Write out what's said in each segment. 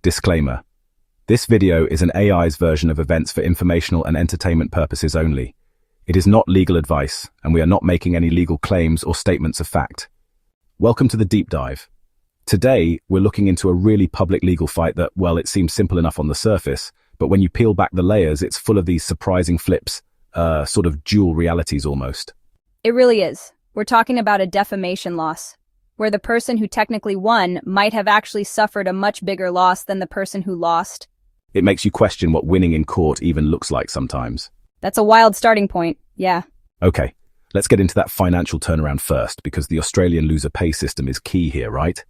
Disclaimer. This video is an AI's version of events for informational and entertainment purposes only. It is not legal advice, and we are not making any legal claims or statements of fact. Welcome to the deep dive. Today, we're looking into a really public legal fight that, well, it seems simple enough on the surface, but when you peel back the layers, it's full of these surprising flips, sort of dual realities almost. It really is. We're talking about a defamation loss, where the person who technically won might have actually suffered a much bigger loss than the person who lost. It makes you question what winning in court even looks like sometimes. That's a wild starting point, yeah. Okay, let's get into that financial turnaround first, because the Australian loser pay system is key here, right?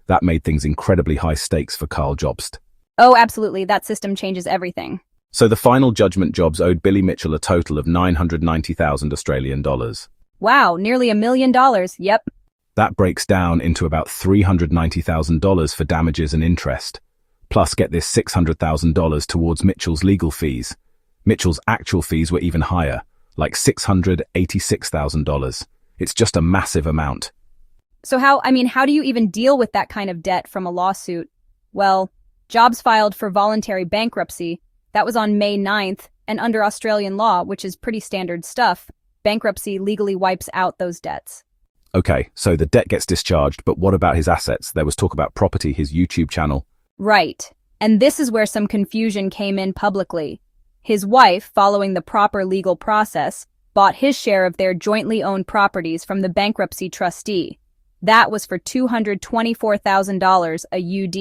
That made things incredibly high stakes for Carl Jobst. Oh, absolutely, that system changes everything. So the final judgment Jobs owed Billy Mitchell a total of 990,000 Australian dollars. Wow, nearly $1 million, yep. That breaks down into about $390,000 for damages and interest. Plus, get this, $600,000 towards Mitchell's legal fees. Mitchell's actual fees were even higher, like $686,000. It's just a massive amount. So how do you even deal with that kind of debt from a lawsuit? Well, Jobs filed for voluntary bankruptcy. That was on May 9th, and under Australian law, which is pretty standard stuff, bankruptcy legally wipes out those debts. Okay, so the debt gets discharged, but what about his assets? There was talk about property, his YouTube channel. Right. And this is where some confusion came in publicly. His wife, following the proper legal process, bought his share of their jointly owned properties from the bankruptcy trustee. That was for $224,000 a UD.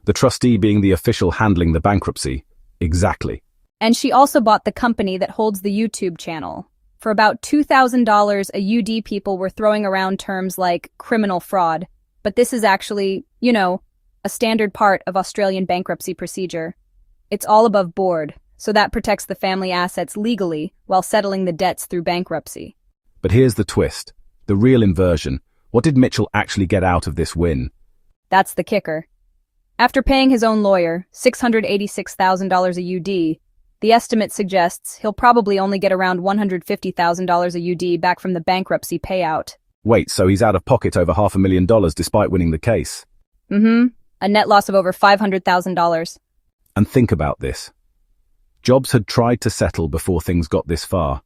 The trustee being the official handling the bankruptcy. Exactly. And she also bought the company that holds the YouTube channel. For about $2,000 a UD, people were throwing around terms like criminal fraud. But this is actually, a standard part of Australian bankruptcy procedure. It's all above board, so that protects the family assets legally while settling the debts through bankruptcy. But here's the twist. The real inversion. What did Mitchell actually get out of this win? That's the kicker. After paying his own lawyer $686,000 a UD, the estimate suggests he'll probably only get around $150,000 a UD back from the bankruptcy payout. Wait, so he's out of pocket over $500,000 despite winning the case? Mm-hmm. A net loss of over $500,000. And think about this. Jobs had tried to settle before things got this far.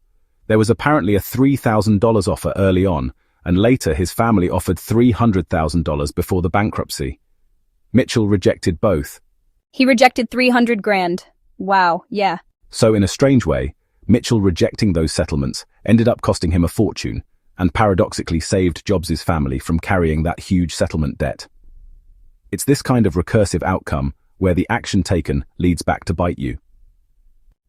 There was apparently a $3,000 offer early on, and later his family offered $300,000 before the bankruptcy. Mitchell rejected both. He rejected $300,000. Wow, yeah. So in a strange way, Mitchell rejecting those settlements ended up costing him a fortune, and paradoxically saved Jobs' family from carrying that huge settlement debt. It's this kind of recursive outcome where the action taken leads back to bite you.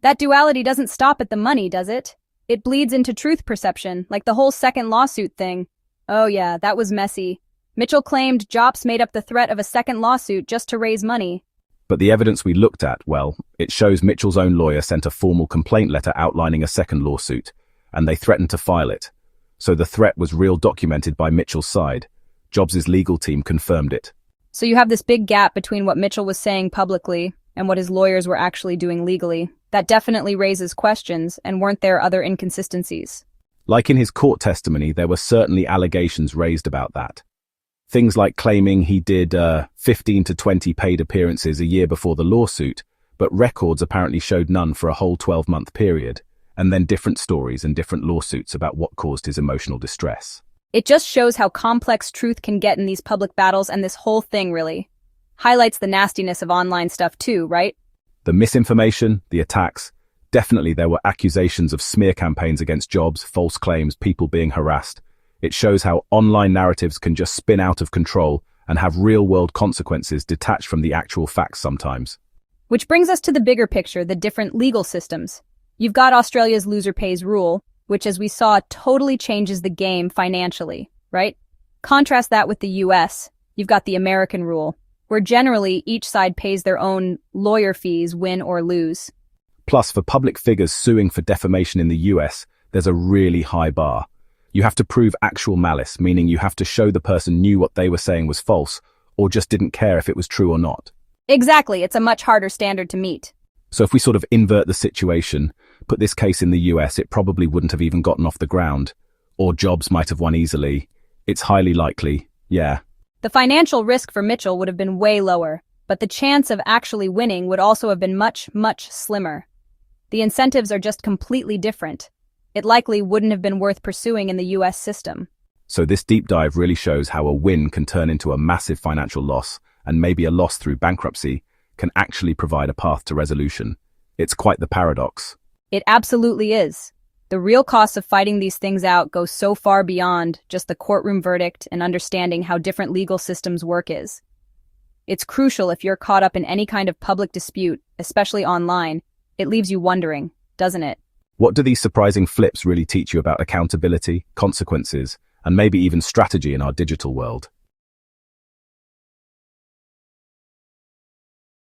That duality doesn't stop at the money, does it? It bleeds into truth perception, like the whole second lawsuit thing. Oh yeah, that was messy. Mitchell claimed Jobst made up the threat of a second lawsuit just to raise money. But the evidence we looked at, well, it shows Mitchell's own lawyer sent a formal complaint letter outlining a second lawsuit, and they threatened to file it. So the threat was real, documented by Mitchell's side. Jobs' legal team confirmed it. So you have this big gap between what Mitchell was saying publicly and what his lawyers were actually doing legally. That definitely raises questions, and weren't there other inconsistencies? Like in his court testimony, there were certainly allegations raised about that. Things like claiming he did 15 to 20 paid appearances a year before the lawsuit, but records apparently showed none for a whole 12-month period, and then different stories and different lawsuits about what caused his emotional distress. It just shows how complex truth can get in these public battles, and this whole thing really highlights the nastiness of online stuff too, right? The misinformation, the attacks, definitely there were accusations of smear campaigns against Jobs, false claims, people being harassed. It shows how online narratives can just spin out of control and have real-world consequences detached from the actual facts sometimes. Which brings us to the bigger picture, the different legal systems. You've got Australia's loser pays rule, which, as we saw, totally changes the game financially, right? Contrast that with the US. You've got the American rule, where generally each side pays their own lawyer fees, win or lose. Plus, for public figures suing for defamation in the US, there's a really high bar. You have to prove actual malice, meaning you have to show the person knew what they were saying was false, or just didn't care if it was true or not. Exactly, it's a much harder standard to meet. So if we sort of invert the situation, put this case in the US, it probably wouldn't have even gotten off the ground. Or Jobs might have won easily. It's highly likely, yeah. The financial risk for Mitchell would have been way lower, but the chance of actually winning would also have been much, much slimmer. The incentives are just completely different. It likely wouldn't have been worth pursuing in the US system. So this deep dive really shows how a win can turn into a massive financial loss, and maybe a loss through bankruptcy can actually provide a path to resolution. It's quite the paradox. It absolutely is. The real costs of fighting these things out go so far beyond just the courtroom verdict and understanding how different legal systems work is. It's crucial if you're caught up in any kind of public dispute, especially online. It leaves you wondering, doesn't it? What do these surprising flips really teach you about accountability, consequences, and maybe even strategy in our digital world?